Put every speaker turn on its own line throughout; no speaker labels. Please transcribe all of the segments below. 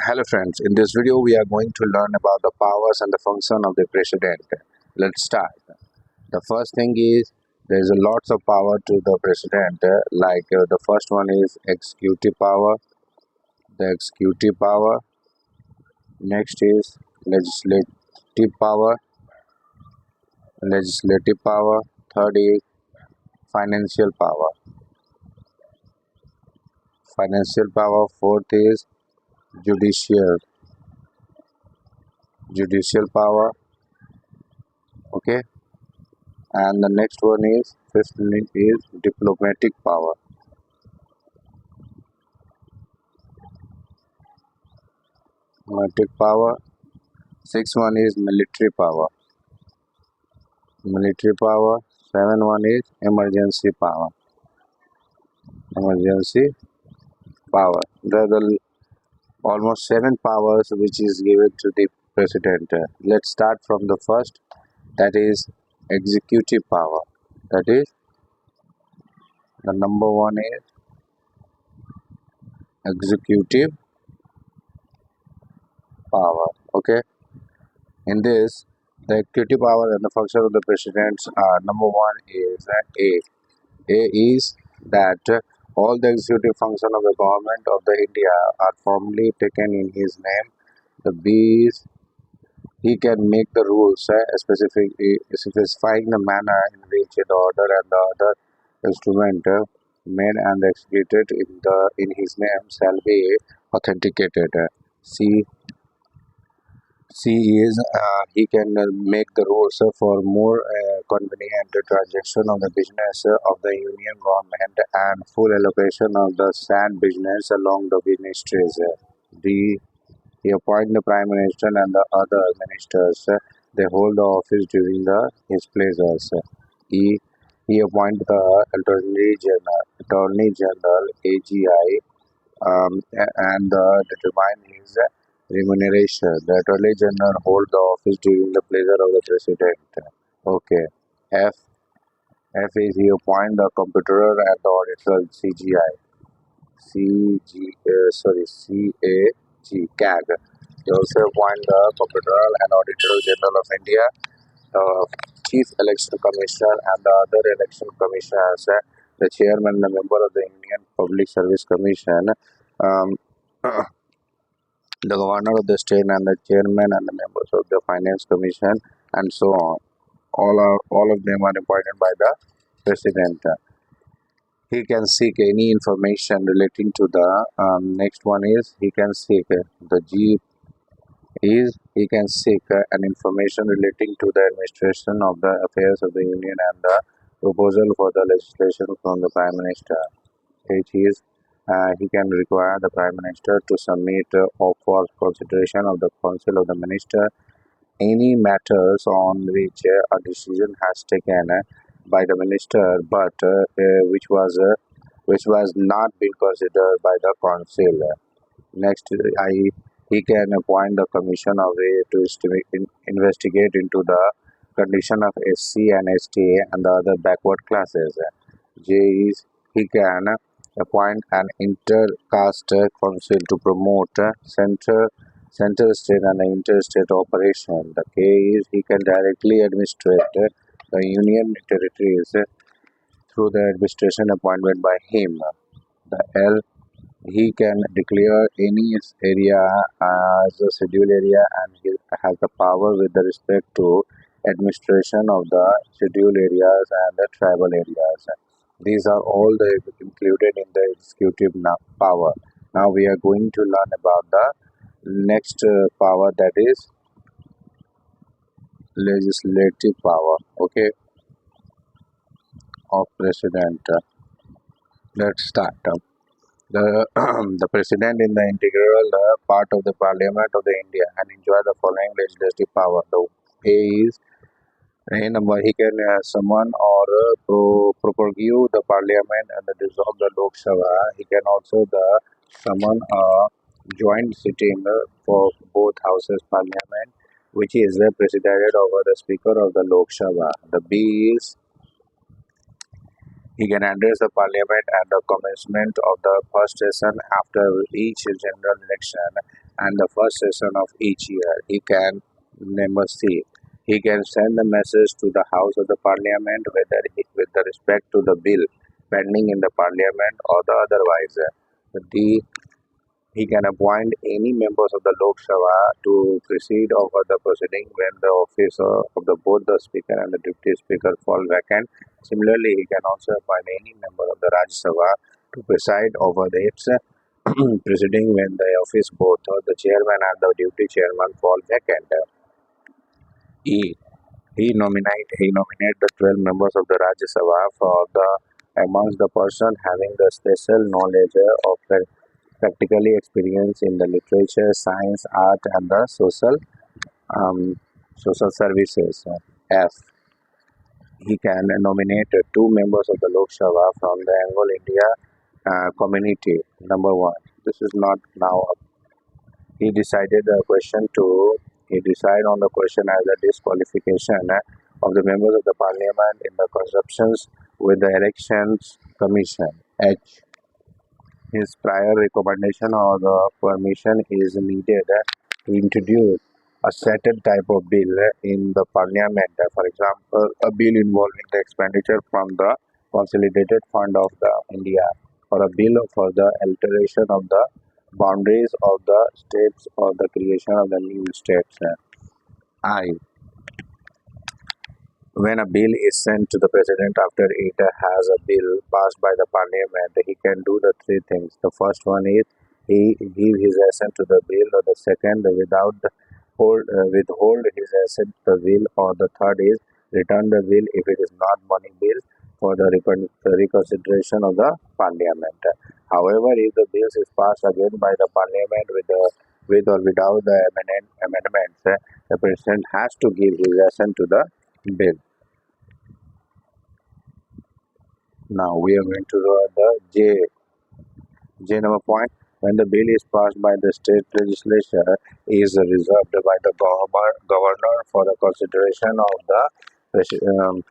Hello friends, in this video we are going to learn about the powers and the function of the president. Let's start. The first thing is there is a lots of power to the president, the first one is executive power, the executive power. Next is legislative power, legislative power. Third is financial power, financial power. Fourth is judicial, judicial power. Okay, and the next one is fifth one is diplomatic power. Diplomatic power. Sixth one is military power. Military power. Seven one is emergency power. Emergency power. There are almost seven powers which is given to the president. Let's start from the first. That is executive power. That is the number one is executive power. Okay. In this, the executive power and the function of the president are number one is A. A is that all the executive function of the government of the India are formally taken in his name. The B is he can make the rules specifying the manner in which the order and the other instrument made and executed in his name shall be authenticated. C C is he can make the rules for more convenient transaction of the business of the union government and full allocation of the sand business along the ministries. D. He appoint the prime minister and the other ministers. They hold the office during his pleasures. E. He appoint the Attorney General AGI and determine his remuneration. The Attorney General hold the office during the pleasure of the President. Okay. F. F is he appoint the comptroller and the auditor CGI. CAG. They also appoint the comptroller and auditor general of India, the chief election commissioner and the other election commissioners, the chairman and the member of the Indian Public Service Commission, um, the governor of the state and the chairman and the members of the finance commission, and so on. All of them are appointed by the president. He can seek any information relating to the next one is he can seek the G is he can seek an information relating to the administration of the affairs of the union and the proposal for the legislation from the prime minister. H is he can require the prime minister to submit for consideration of the council of the minister any matters on which a decision has taken by the minister but which was not been considered by the council. Next, he can appoint the commission of to investigate into the condition of SC and ST and the other backward classes. J is he can appoint an inter-caste council to promote center state and interstate operation. The K is he can directly administrate the union territories through the administration appointment by him. The L he can declare any area as a scheduled area and he has the power with the respect to administration of the scheduled areas and the tribal areas. These are all included in the executive power. Now we are going to learn about the next power, that is legislative power. Okay, of president. Let's start. The the president is the integral part of the parliament of the India and enjoy the following legislative power. The A is A number he can summon or prorogue the parliament and dissolve the Lok Sabha. He can also summon a joint sitting for both houses parliament, which is presided over the speaker of the Lok Sabha. The B is he can address the parliament at the commencement of the first session after each general election and the first session of each year. He can, number C, he can send the message to the House of the Parliament whether with the respect to the bill pending in the Parliament or the otherwise. D, he can appoint any members of the Lok Sabha to preside over the proceeding when the office of the both the Speaker and the Deputy Speaker fall vacant. Similarly, he can also appoint any member of the Rajya Sabha to preside over its proceeding when the office both the chairman and the deputy chairman fall vacant. E. He nominate the 12 members of the Rajya Sabha for the amongst the person having the special knowledge of the practically experience in the literature, science, art, and the um, social services. F. He can nominate two members of the Lok Sabha from the Anglo India community. Number one. This is not now. He decided the question to. He decided on the question as a disqualification of the members of the parliament in the conceptions with the elections commission. H. His prior recommendation or the permission is needed to introduce a certain type of bill in the parliament. For example, a bill involving the expenditure from the consolidated fund of the India, or a bill for the alteration of the boundaries of the states or the creation of the new states. I. When a bill is sent to the president after it has a bill passed by the parliament, he can do the three things. The first one is he give his assent to the bill, or the second withhold his assent to the bill, or the third is return the bill if it is not money bill for the reconsideration of the parliament. However, if the bill is passed again by the parliament with or without the amendments, the president has to give his assent to the bill. Now we are going to the J number point. When the bill is passed by the state legislature, is reserved by the governor for the consideration of the president,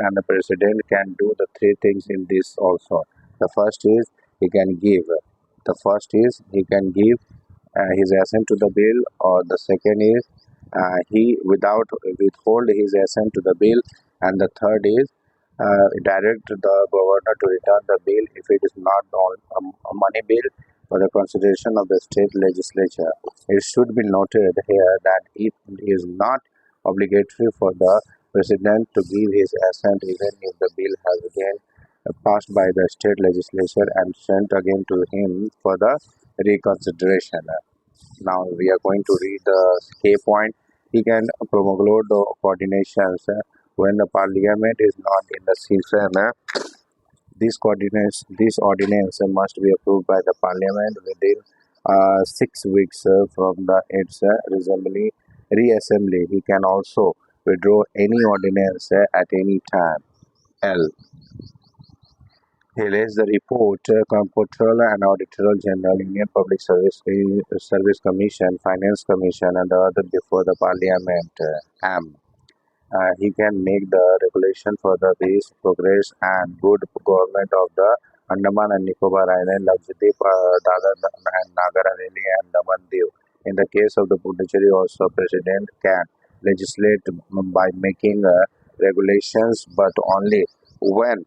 and the president can do the three things in this also. The first is he can give. The first is he can give his assent to the bill, or the second is he without withhold his assent to the bill, and the third is direct the governor to return the bill if it is not on a money bill for the consideration of the state legislature. It should be noted here that it is not obligatory for the president to give his assent even if the bill has been passed by the state legislature and sent again to him for the reconsideration. Now we are going to read the K point. He can promulgate the coordinations when the parliament is not in the session. This ordinance must be approved by the parliament within 6 weeks from its reassembly. He can also withdraw any ordinance at any time. L. He lays the report, Comptroller and Auditor General, Union Public Service Commission, Finance Commission, and the other before the Parliament. M. He can make the regulation for the peace, progress, and good government of the Andaman and Nicobar Island, Lakshadweep, Dadar and Nagar Haveli, and Daman Diu. In the case of the Puducherry, also President can legislate by making regulations, but only when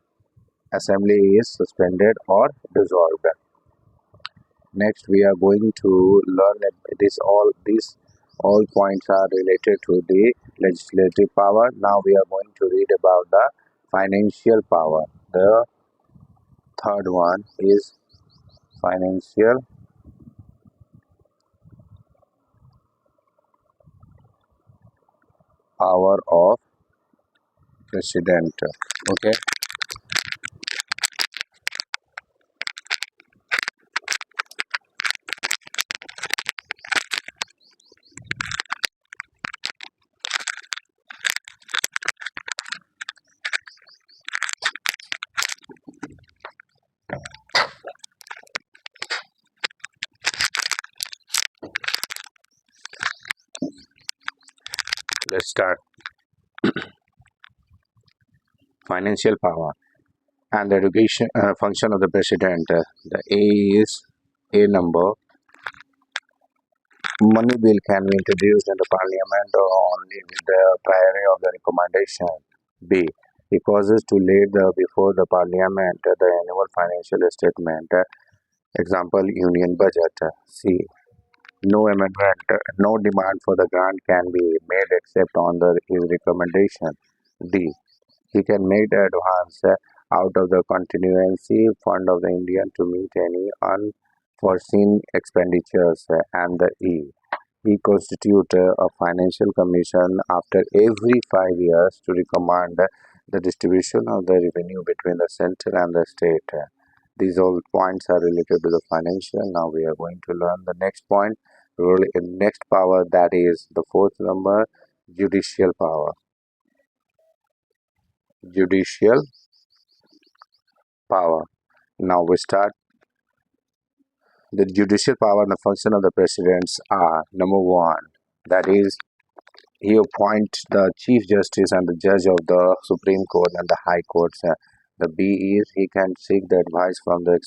assembly is suspended or dissolved. Next, we are going to learn these all points are related to the legislative power. Now we are going to read about the financial power. The third one is financial power of president. Okay. Let's start. Financial power and the education function of the president. The A is A number. Money bill can be introduced in the parliament only with the priority of the recommendation. B. It causes to lay before the parliament the annual financial statement, example union budget. C. No amendment, no demand for the grant can be made except on his recommendation. D. He can make the advance out of the contingency fund of the Indian to meet any unforeseen expenditures. And the E. He constitute a financial commission after every 5 years to recommend the distribution of the revenue between the central and the state. These all points are related to the financial. Now we are going to learn the next point. Next power, that is the fourth number, judicial power. Judicial power. Now we start. The judicial power and the function of the presidents are number one, that is he appoints the Chief Justice and the Judge of the Supreme Court and the High Courts. The B is he can seek the advice from the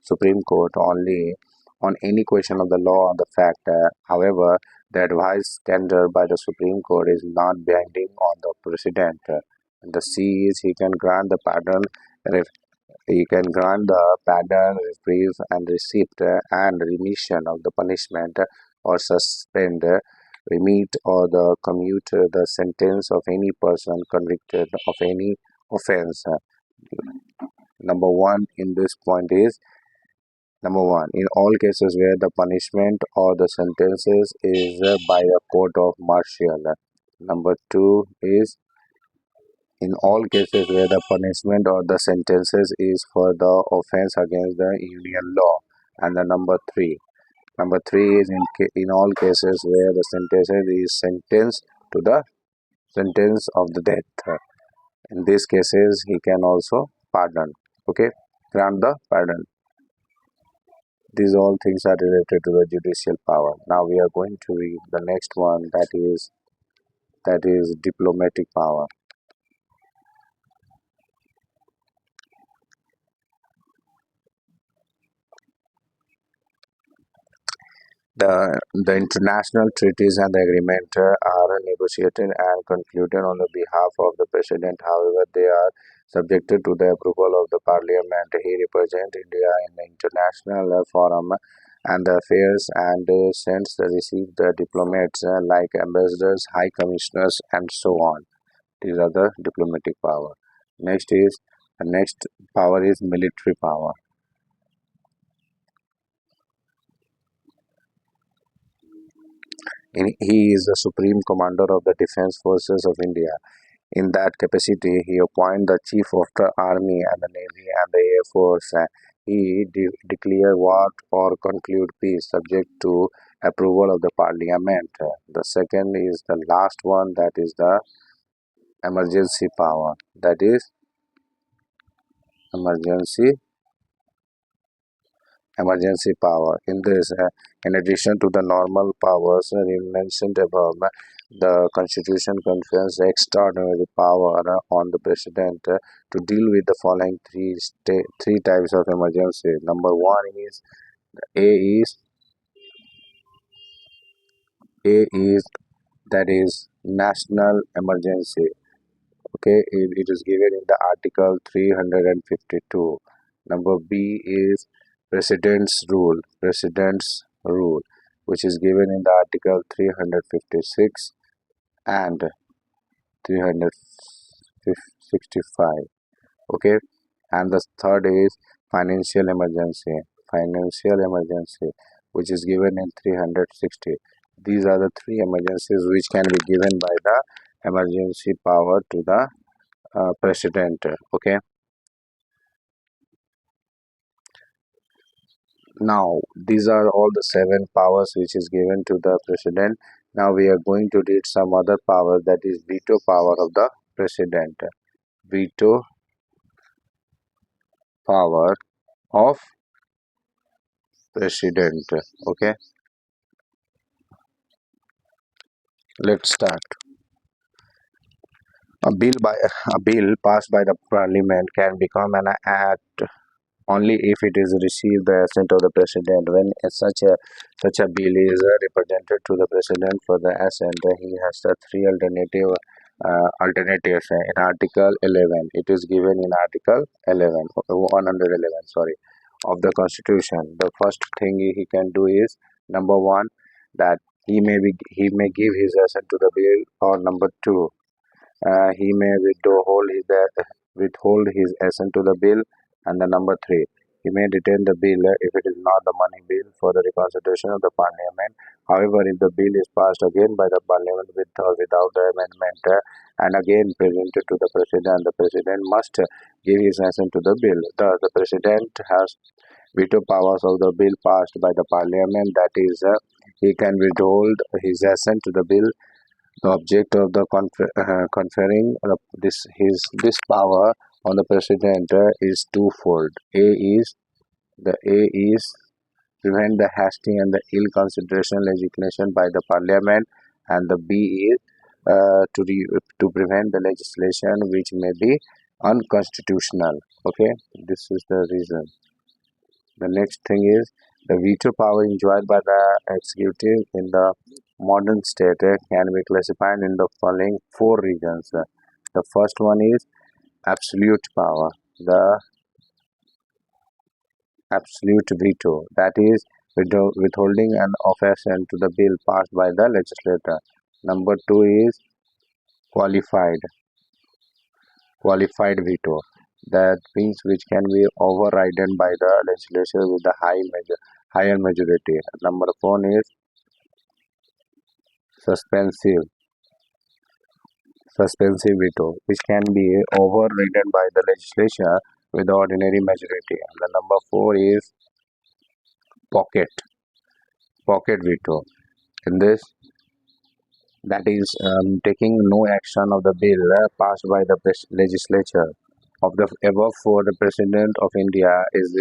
Supreme Court only on any question of the law or the fact. However, the advice tendered by the Supreme Court is not binding on the President. And the C is he can grant the pardon. He can grant the pardon, reprieve, and receipt and remission of the punishment or suspend, remit, or the commute the sentence of any person convicted of any offense. Number one in this point is number one in all cases where the punishment or the sentences is by a court of martial. Number two is in all cases where the punishment or the sentences is for the offense against the union law. And the number three is in all cases where the sentences is sentenced to the sentence of the death. In these cases he can also pardon, okay, grant the pardon. These all things are related to the judicial power. Now we are going to read the next one, that is diplomatic power. The international treaties and the agreement are negotiated and concluded on the behalf of the president. However, they are subjected to the approval of the parliament. He represents India in the international forum and the affairs and sends receive the diplomats like ambassadors, high commissioners, and so on. These are the diplomatic power. Next power is military power. He is the supreme commander of the defense forces of India. In that capacity, he appoints the chief of the army and the navy and the air force. He declare war or conclude peace subject to approval of the parliament. The second is the last one, that is the emergency power. That is emergency power. In addition to the normal powers mentioned above, the Constitution confers extraordinary power on the President to deal with the following three types of emergency. Number one is A is A is that is national emergency. Okay, it is given in the Article 352. Number B is President's rule, which is given in the Article 356 and 365. Okay, and the third is financial emergency. Financial emergency, which is given in 360. These are the three emergencies which can be given by the emergency power to the president. Okay, now these are all the seven powers which is given to the president. Now we are going to read some other power, that is veto power of the president. Veto power of president. Okay, let's start. A bill passed by the parliament can become an act only if it is received the assent of the president. When such a bill is represented to the president for the assent, he has the three alternatives. In Article 11, it is given in Article 11, 111, sorry, of the Constitution. The first thing he can do is, number one, that he may give his assent to the bill, or number two, he may withhold his assent to the bill, and the number three, he may retain the bill if it is not the money bill for the reconstitution of the parliament. However, if the bill is passed again by the parliament with or without the amendment, and again presented to the president must give his assent to the bill. The president has veto powers of the bill passed by the parliament. That is, he can withhold his assent to the bill. The object of the conferring this power on the president is twofold. A is prevent the hasty and the ill consideration legislation by the parliament, and the B is to prevent the legislation which may be unconstitutional. Okay, this is the reason. The next thing is the veto power enjoyed by the executive in the modern state can be classified in the following four regions. The first one is absolute power, the absolute veto, that is withholding an offense to the bill passed by the legislator. Number two is qualified qualified veto, that means which can be overridden by the legislature with the higher majority. Number four is suspensive suspensive veto, which can be overridden by the legislature with the ordinary majority. And the number four is pocket pocket veto. In this, that is taking no action of the bill passed by the legislature. Of the above four, the President of India is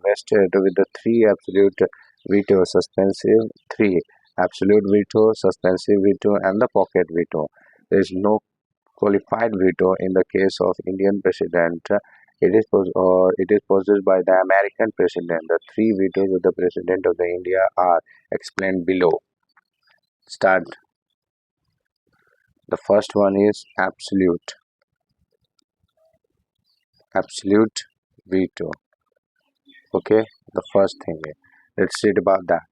vested with the three absolute veto, suspensive three absolute veto, suspensive veto, and the pocket veto. There is no qualified veto in the case of Indian President. It is possessed by the American President. The three vetoes of the President of the India are explained below. Start. The first one is absolute veto. Okay, the first thing. Let's read about that.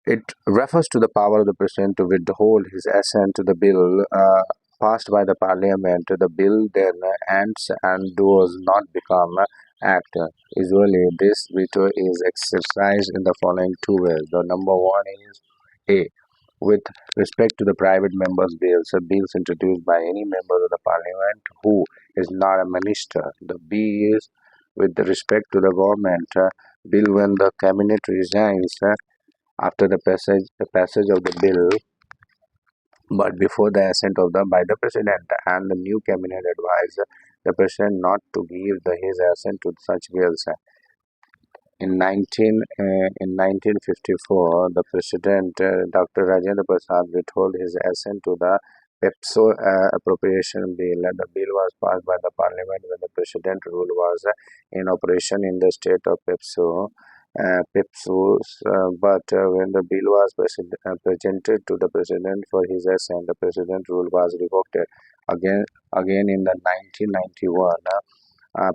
It refers to the power of the president to withhold his assent to the bill passed by the parliament. The bill then ends and does not become act. Usually, this veto is exercised in the following two ways. The number one is A. With respect to the private members' bills, bills introduced by any member of the parliament who is not a minister. The B is with respect to the government bill when the cabinet resigns after the passage of the bill, but before the assent of the by the president, and the new cabinet advised the president not to give his assent to such bills. In 1954, the President Dr. Rajendra Prasad withheld his assent to the PEPSO appropriation bill. The bill was passed by the Parliament when the President rule was in operation in the state of but when the bill was presented to the President for his assent, the President rule was revoked. Again in the 1991,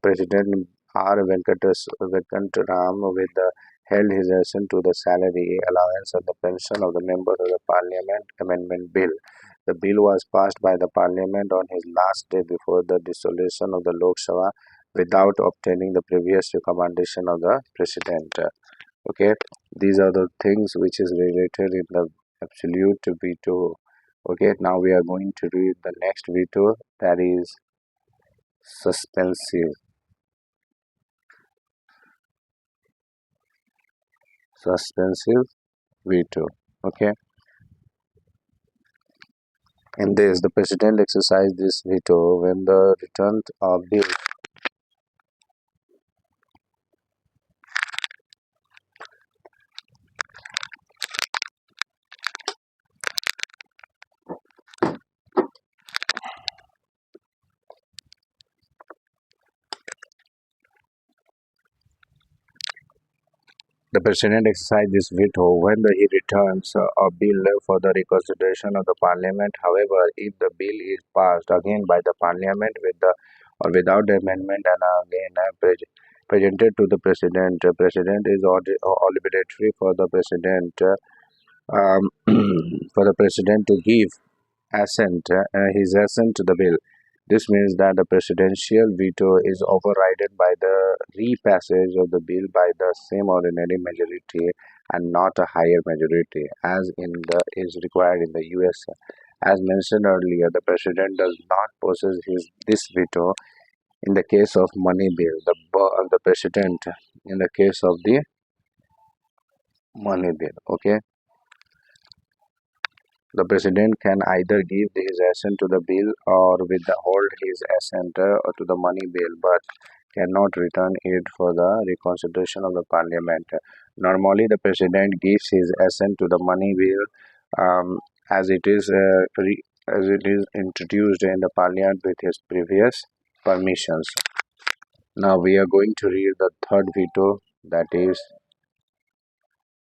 President R. Venkatram with held his assent to the salary allowance and the pension of the members of the Parliament Amendment Bill. The bill was passed by the Parliament on his last day before the dissolution of the Lok Sabha without obtaining the previous recommendation of the President. Okay, these are the things which is related in the absolute veto. Okay, now we are going to read the next veto, that is suspensive veto. Okay, in this, the president exercised this veto when the return of bill The president exercises this veto when he returns a bill for the reconsideration of the parliament. However, if the bill is passed again by the parliament with the or without the amendment and again presented to the president, the president is obligatory for the president um, for the president to give his assent to the bill. This means that the presidential veto is overridden by the repassage of the bill by the same ordinary majority and not a higher majority, as is required in the US. As mentioned earlier, the president does not possess this veto in the case of money bill. The president in the case of the money bill. Okay. The president can either give his assent to the bill or withhold his assent to the money bill, but cannot return it for the reconsideration of the parliament. Normally, the president gives his assent to the money bill um, as as it is introduced in the parliament with his previous permissions. Now we are going to read the third veto, that is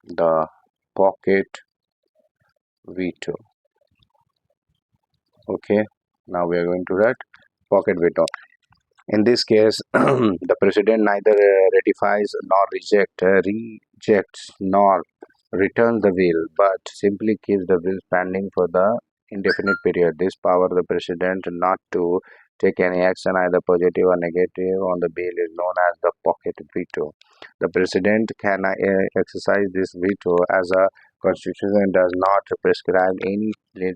the pocket veto. Okay, now we are going to read pocket veto. In this case, the president neither ratifies nor rejects nor returns the bill, but simply keeps the bill pending for the indefinite period. This power the president not to take any action, either positive or negative, on the bill is known as the pocket veto. The president can exercise this veto as a constitution does not prescribe any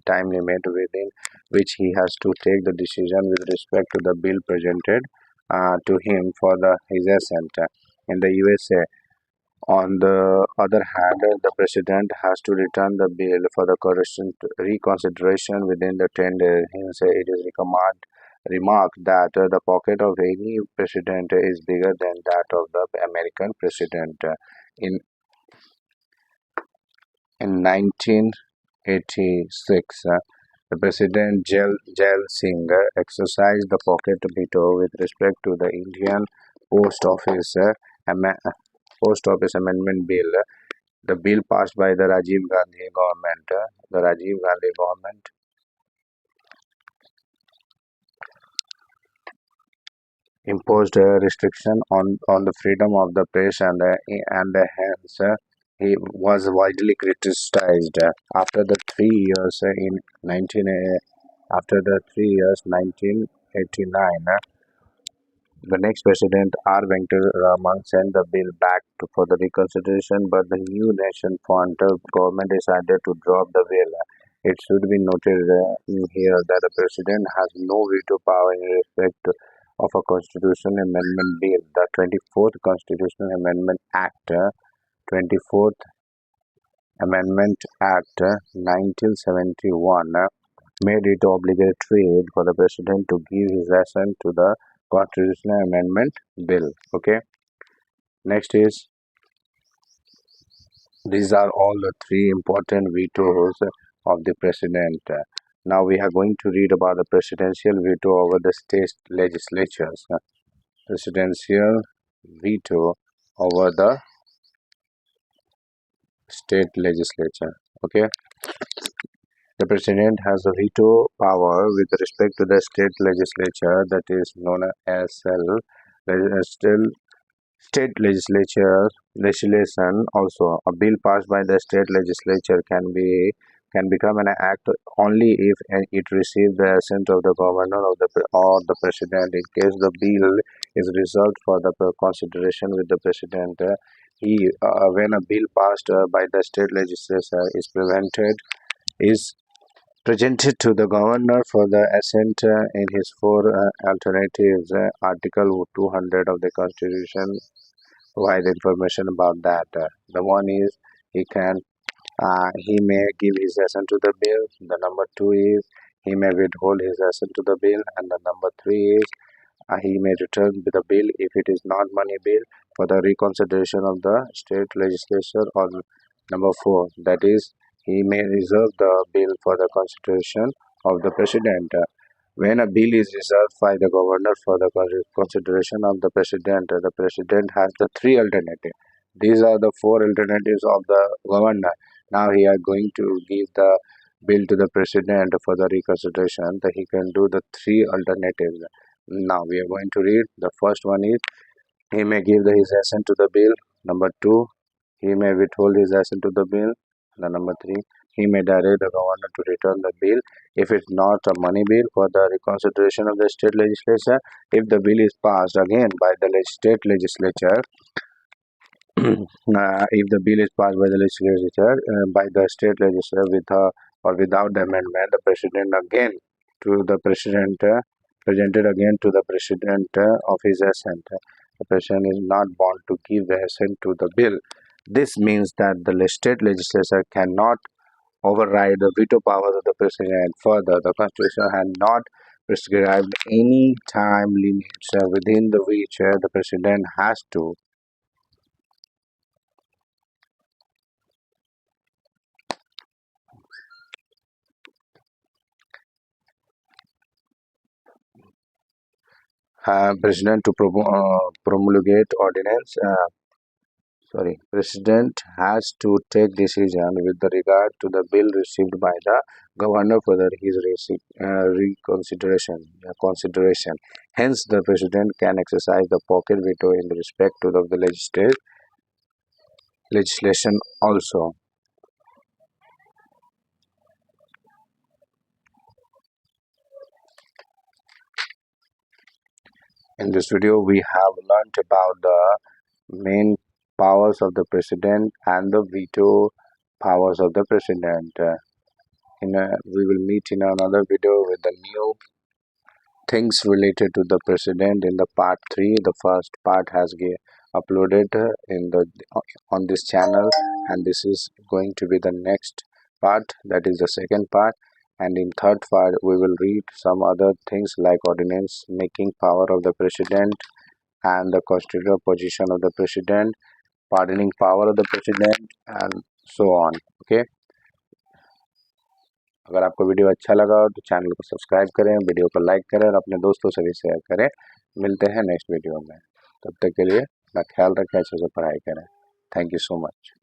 time limit within which he has to take the decision with respect to the bill presented to him for his assent. In the USA, on the other hand, the president has to return the bill for the reconsideration within the 10 days. Hence, it is remarked that the pocket of any president is bigger than that of the American president. In in 1986, the President Jail Singh exercised the pocket veto with respect to the Indian Post Office Post Office Amendment Bill. The bill passed by the Rajiv Gandhi government. The Rajiv Gandhi government imposed a restriction on the freedom of the press and hence he was widely criticized. After the 3 years in 1989, the next president, R. Venkataraman, sent the bill back for the reconsideration, but the new nation fund government decided to drop the bill. It should be noted here that the president has no veto power in respect of a constitutional amendment bill. The 24th Constitutional Amendment Act, 24th Amendment Act 1971, made it obligatory for the president to give his assent to the constitutional amendment bill. Okay. Next is, these are all the three important vetoes of the president. Now we are going to read about the presidential veto over the state legislatures. Presidential veto over the state legislature. Okay. The president has a veto power with respect to the state legislature, that is known as state legislation. Also, a bill passed by the state legislature can become an act only if it receives the assent of the governor or the president. In case the bill is reserved for the consideration with the president, when a bill passed by the state legislature is presented to the governor for the assent in his four alternatives. Article 200 of the Constitution provide information about that. The one is he may give his assent to the bill. The number two is he may withhold his assent to the bill, and the number three is he may return the bill if it is not money bill for the reconsideration of the state legislature. Or number four, that is he may reserve the bill for the consideration of the president. When a bill is reserved by the governor for the consideration of the president has the three alternatives. These are the four alternatives of the governor. Now he are going to give the bill to the president for the reconsideration. That he can do the three alternatives. Now we are going to read. The first one is he may give his assent to the bill. Number two, he may withhold his assent to the bill. And number three, he may direct the governor to return the bill if it's not a money bill for the reconsideration of the state legislature. If the bill is passed again by the state legislature, if the bill is passed by the legislature, by the state legislature with or without the amendment, the president again to the president presented again to the president of his assent. The president is not bound to give the assent to the bill. This means that the state legislature cannot override the veto powers of the president. Further, the constitution had not prescribed any time limits within the which the president has to president to promulgate ordinance. President has to take decision with the regard to the bill received by the governor for his reconsideration consideration. Hence, the president can exercise the pocket veto in respect to the legislation also. In this video, we have learnt about the main powers of the president and the veto powers of the president. We will meet in another video with the new things related to the president in the part 3. The first part has uploaded in the on this channel, and this is going to be the next part, that is the second part. And in third part we will read some other things like ordinance making power of the president and the constitutional position of the president, pardoning power of the president, and so on. Okay, अगर आपको video अच्छा लगा हो तो channel को subscribe करें, video को like करें और अपने दोस्तों से भी शेयर करें। मिलते हैं नेक्स्ट वीडियो में, तब तक के लिए अपना ख्याल रखें, अच्छे से पढ़ाई करें। Thank you so much.